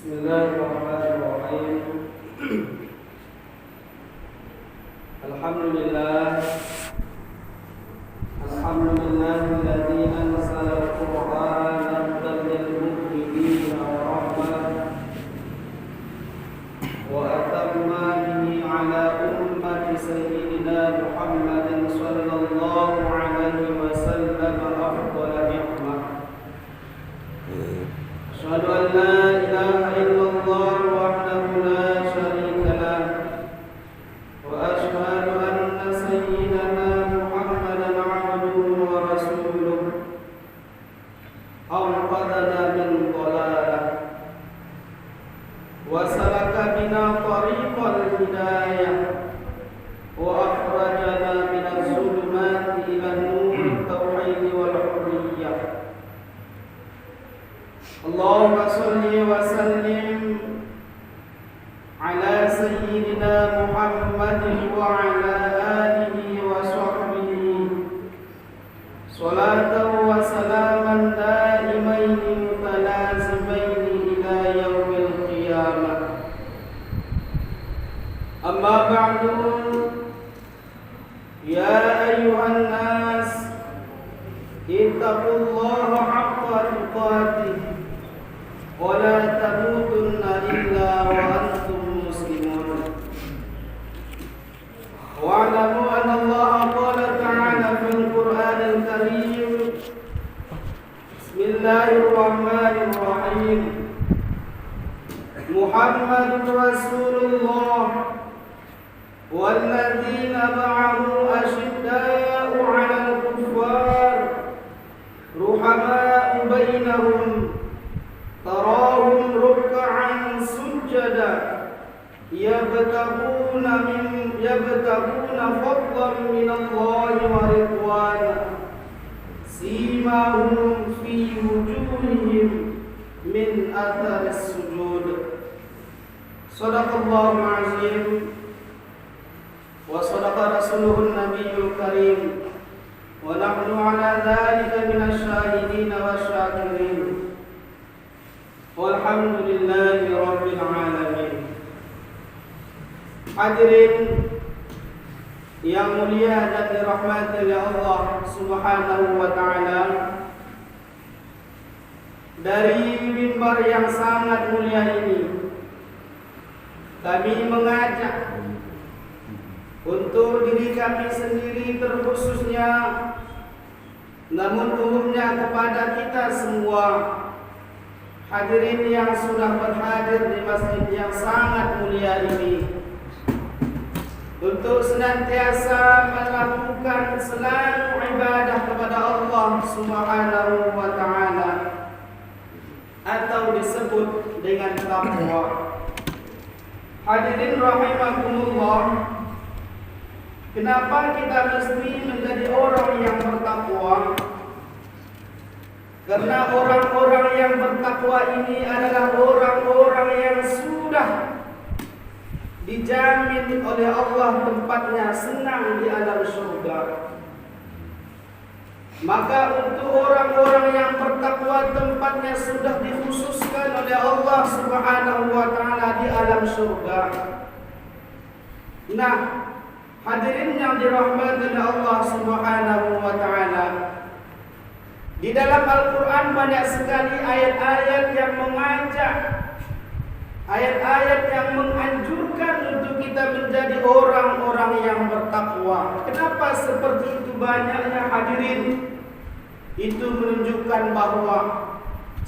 Bismillahirrahmanirrahim. Alhamdulillah. Alhamdulillahilladzi anzala al-Qur'ana hudan lil mu'minina wa rahmah wa atamma bihi 'ala ummati sayyidina Muhammadin sallallahu alaihi wasallam afdhala ni'mah. Asyhadu an la ilaha illallah wahdahu la syarika lah wa asyhadu anna sayyidana Muhammadan 'abduhu wa rasuluh anqadhana min dhalalah wa salaka bina tariqal hidayah wa akhrajana minaz zulumati ilan nur tauhid wal hurriyah. Allahumma salli wa sallim ala sayyidina Muhammadin wa ala alihi wa sahbihi salatan wa salaman daimaini mutalazimaini ila yaumil qiyamah. Amma ba'du, ya ayyuhan nas ittaqullaha haqqa tuqatih wa la tamutunna illa wa antum muslimun. Wa'lamu anna Allah qala ta'ala fil Qur'anil Karim, Bismillahirrahmanirrahim, Muhammadur Rasulullah walladzina ma'ahu asyidda'u 'alal kuffar ruhama'u bainahum tarahum ruk'an sujada yabtaguna fadlan min Allah wa ridwana simahum fi wujuhihim min atharis sujud. Shadaqallahu azim wa sadaqa rasuluhun nabiyyul karim wa nahnu ala dhalika minasy syahidin wasyakirin. Walhamdulillahi rabbil alamin. Hadirin yang mulia dan dirahmati oleh Allah Subhanahu wa taala, dari mimbar yang sangat mulia ini kami mengajak untuk diri kami sendiri terkhususnya, namun umumnya kepada kita semua hadirin yang sudah berhadir di masjid yang sangat mulia ini, untuk senantiasa melakukan selalu ibadah kepada Allah Subhanahu wa taala atau disebut dengan takwa. Hadirin rahimakumullah, kenapa kita mesti menjadi orang yang bertakwa? Karena orang-orang yang bertakwa ini adalah orang-orang yang sudah dijamin oleh Allah tempatnya senang di alam surga. Maka untuk orang-orang yang bertakwa tempatnya sudah dikhususkan oleh Allah Subhanahu wa taala di alam surga. Nah, hadirin yang dirahmati oleh Allah Subhanahu wa taala, di dalam Al-Quran banyak sekali ayat-ayat yang mengajak, ayat-ayat yang menganjurkan untuk kita menjadi orang-orang yang bertakwa. Kenapa seperti itu banyaknya hadirin? Itu menunjukkan bahwa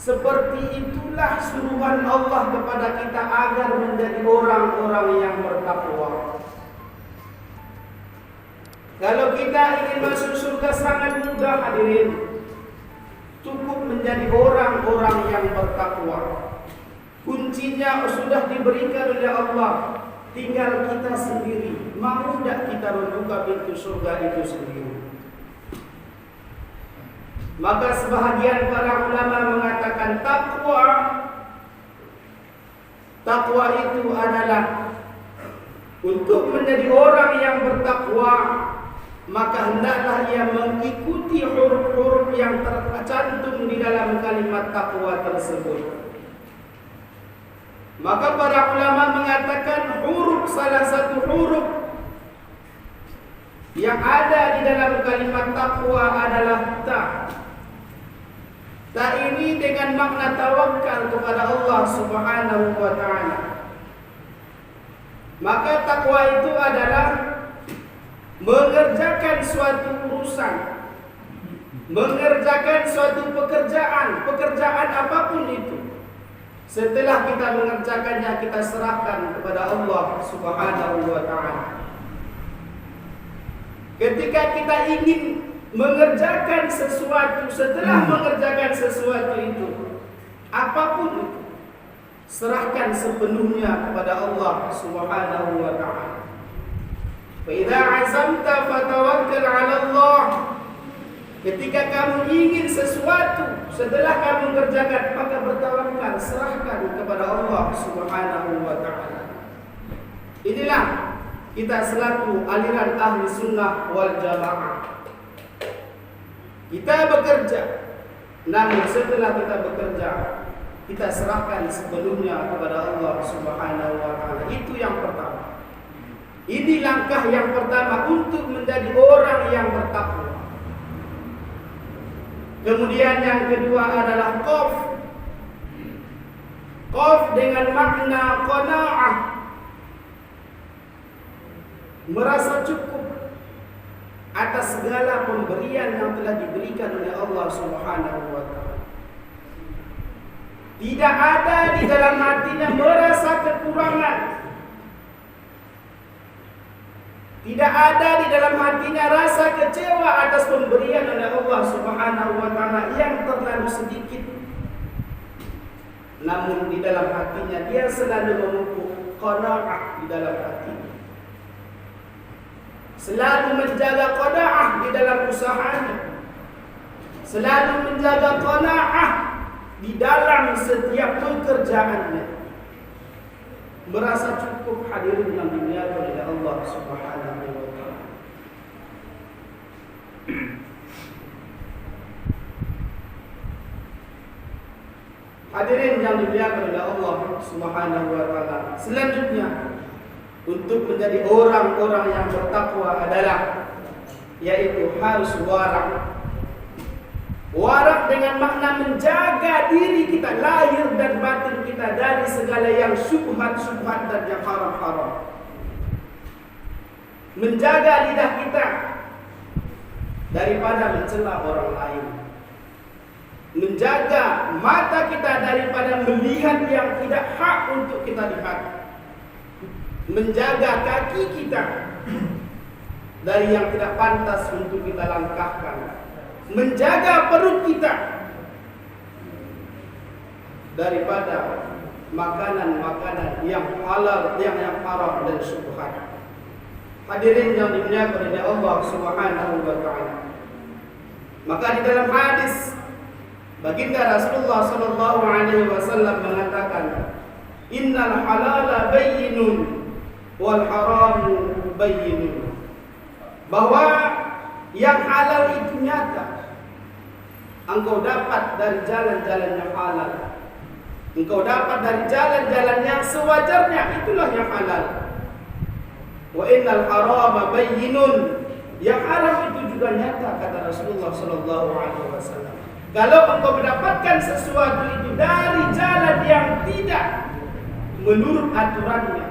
seperti itulah suruhan Allah kepada kita agar menjadi orang-orang yang bertakwa. Kalau kita ingin masuk surga sangat mudah hadirin. Cukup menjadi orang-orang yang bertakwa. Kuncinya sudah diberikan oleh Allah, tinggal kita sendiri mau tidak kita membuka pintu surga itu sendiri. Maka sebahagian para ulama mengatakan takwa itu adalah untuk menjadi orang yang bertakwa, maka hendaklah ia mengikuti huruf-huruf yang tercantum di dalam kalimat takwa tersebut. Maka para ulama mengatakan salah satu huruf yang ada di dalam kalimat takwa adalah ta. Ta ini dengan makna tawakal kepada Allah Subhanahu wa taala. Maka takwa itu adalah mengerjakan suatu urusan, mengerjakan suatu pekerjaan apapun itu. Setelah kita mengerjakannya, kita serahkan kepada Allah Subhanahu wa taala. Ketika kita ingin mengerjakan sesuatu, setelah mengerjakan sesuatu itu, apapun itu, serahkan sepenuhnya kepada Allah Subhanahu wa taala. Fa idza 'azamta fatawakkal 'ala Allah. Ketika kamu ingin sesuatu, setelah kamu mengerjakan, maka bertawakal, serahkan kepada Allah Subhanahu wa taala. Inilah kita selaku aliran ahli sunnah wal jamaah. Kita bekerja, namun setelah kita bekerja, kita serahkan sepenuhnya kepada Allah Subhanahu wa taala. Itu yang pertama. Ini langkah yang pertama untuk menjadi orang yang bertakwa. Kemudian yang kedua adalah qaf. Qaf dengan makna qanaah. Merasa cukup atas segala pemberian yang telah diberikan oleh Allah Subhanahu wa taala. Tidak ada di dalam hatinya merasa kekurangan. Tidak ada di dalam hatinya rasa kecewa atas pemberian oleh Allah Subhanahu wa taala yang terlalu sedikit. Namun di dalam hatinya dia selalu memupuk qanaah di dalam hatinya. Selalu menjaga qanaah di dalam usahanya. Selalu menjaga qanaah di dalam setiap pekerjaannya. Merasa cukup, hadirin yang dimuliakan oleh Allah Subhanahu wa taala. Hadirin yang dimuliakan oleh Allah Subhanahu wa taala. Selanjutnya, untuk menjadi orang-orang yang bertakwa adalah yaitu harus warak. Warak dengan makna menjaga diri kita, lahir dan batin kita dari segala yang syubhat-syubhat dan yang haram-haram. Menjaga lidah kita daripada mencela orang lain. Menjaga mata kita daripada melihat yang tidak hak untuk kita lihat. Menjaga kaki kita dari yang tidak pantas untuk kita langkahkan. Menjaga perut kita daripada makanan-makanan yang halal, yang haram dan syubhat. Hadirin yang dimuliakan oleh Allah Subhanahu wa taala. Maka di dalam hadis baginda Rasulullah sallallahu alaihi wasallam mengatakan, "Innal halala bayyinun wal haramu bayyinun." Bahwa yang halal itu nyata. Engkau dapat dari jalan-jalan yang halal. Engkau dapat dari jalan-jalan yang sewajarnya, itulah yang halal. Wa innal harama bayyinun. Yang haram itu juga nyata, kata Rasulullah sallallahu alaihi wasallam. Kalau engkau mendapatkan sesuatu itu dari jalan yang tidak menurut aturannya,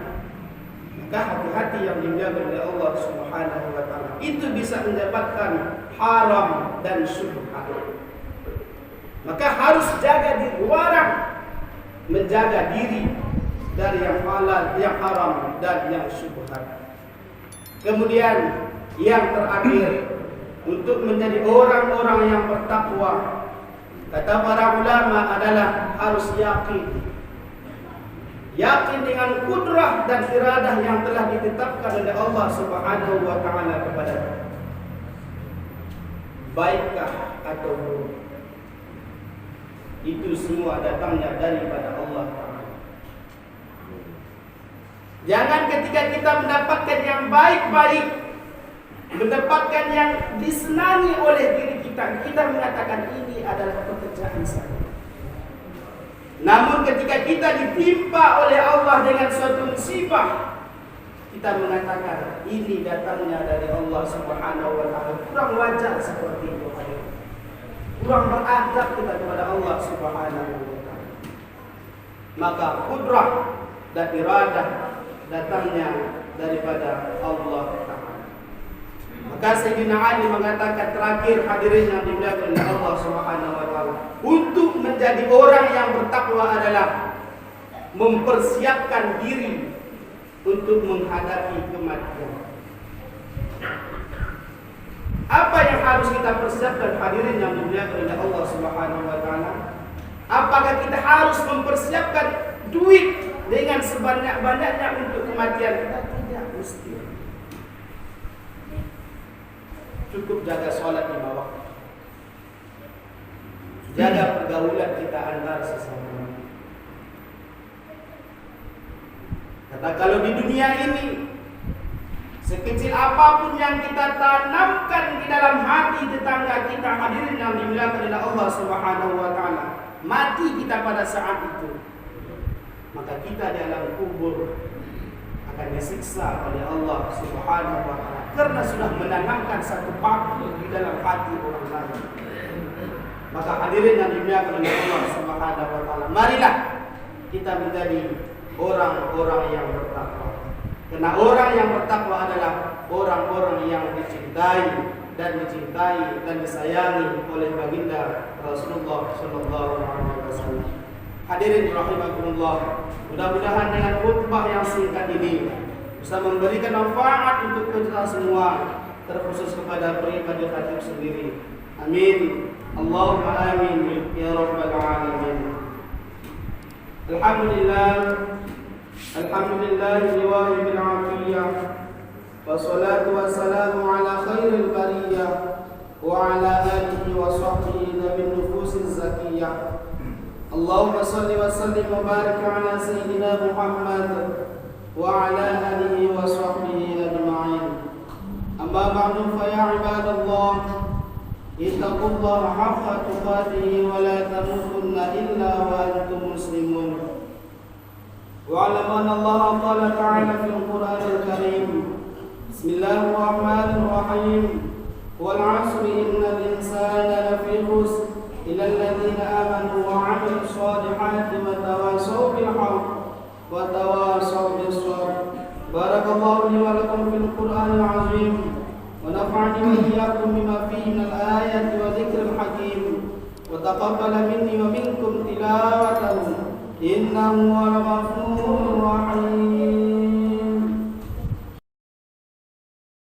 maka hati-hati yang dimuliakan oleh Allah Subhanahu wa taala. Itu bisa mendapatkan haram dan syubhat. Maka harus jaga diri, warak, menjaga diri dari yang halal, yang haram dan yang syubhat. Kemudian yang terakhir, untuk menjadi orang-orang yang bertakwa, kata para ulama adalah harus yakin. Yakin dengan kudrah dan iradah yang telah ditetapkan oleh Allah Subhanahu wa taala kepada kita. Baikkah atau buruk, itu semua datangnya daripada Allah Ta'ala. Jangan ketika kita mendapatkan yang baik-baik, mendapatkan yang disenangi oleh diri kita, kita mengatakan ini adalah pekerjaan saya. Namun ketika kita ditimpa oleh Allah dengan suatu musibah, kita mengatakan ini datangnya dari Allah Subhanahu wa taala. Kurang wajar seperti itu. Kurang beradab kita kepada Allah Subhanahu wa taala. Maka kudrah dan iradah datangnya daripada Allah Ta'ala. Maka Sayyidina Ali mengatakan terakhir hadirin yang dimuliakan oleh Allah Subhanahu wa taala, untuk menjadi orang yang bertakwa adalah mempersiapkan diri untuk menghadapi kematian. Apa yang harus kita persiapkan hadirin yang dimuliakan oleh Allah Subhanahu wa taala? Apakah kita harus mempersiapkan duit dengan sebanyak-banyaknya untuk kematian? Kita tidak mesti. Cukup jaga sholat 5 waktu. Jaga pergaulan kita antar sesama. Kata kalau di dunia ini sekecil apapun yang kita tanamkan di dalam hati tetangga kita hadirin yang dimuliakan oleh Allah Subhanahu wa taala, mati kita pada saat itu, maka kita di alam kubur akan disiksa oleh Allah Subhanahu wa taala karena sudah menanamkan satu paku di dalam hati orang lain. Maka hadirin yang dimuliakan oleh Allah Subhanahu wa taala, marilah kita menjadi orang-orang yang bertakwa. Karena orang yang bertakwa adalah orang-orang yang dicintai dan disayangi oleh baginda Rasulullah sallallahu alaihi wasallam. Hadirin rahimakumullah, mudah-mudahan dengan khutbah yang singkat ini bisa memberikan manfaat untuk kita semua, terkhusus kepada pribadi khatib sendiri. Amin. Allahumma amin ya rabbal alamin. Alhamdulillah liwahibil afiyah, wassalatu wassalamu ala khairil bariyah wa ala alihi wa sahbihi min nufusiz zakiyah. Allahumma salli wa sallim wa barik ala sayyidina Muhammad wa ala alihi wa sahbihi ajma'in. Amma ba'du fa ya ibadallah, ittaqullaha haqqa tuqatih wa la tamutunna illa wa antum muslimun. واعلم أن الله قال تعالى في القرآن الكريم: بسم الله الرحمن الرحيم والعصر إن الإنسان لفي خسر إلا الذين آمنوا وعملوا الصالحات وتواصوا بالحق وتواصوا بالصبر. بارك الله لي ولكم في القرآن العظيم ونفعني وإياكم بما فيه من الآيات وذكر الحكيم وتقبل مني ومنكم تلاوته إنه هو الغفور الرحيم.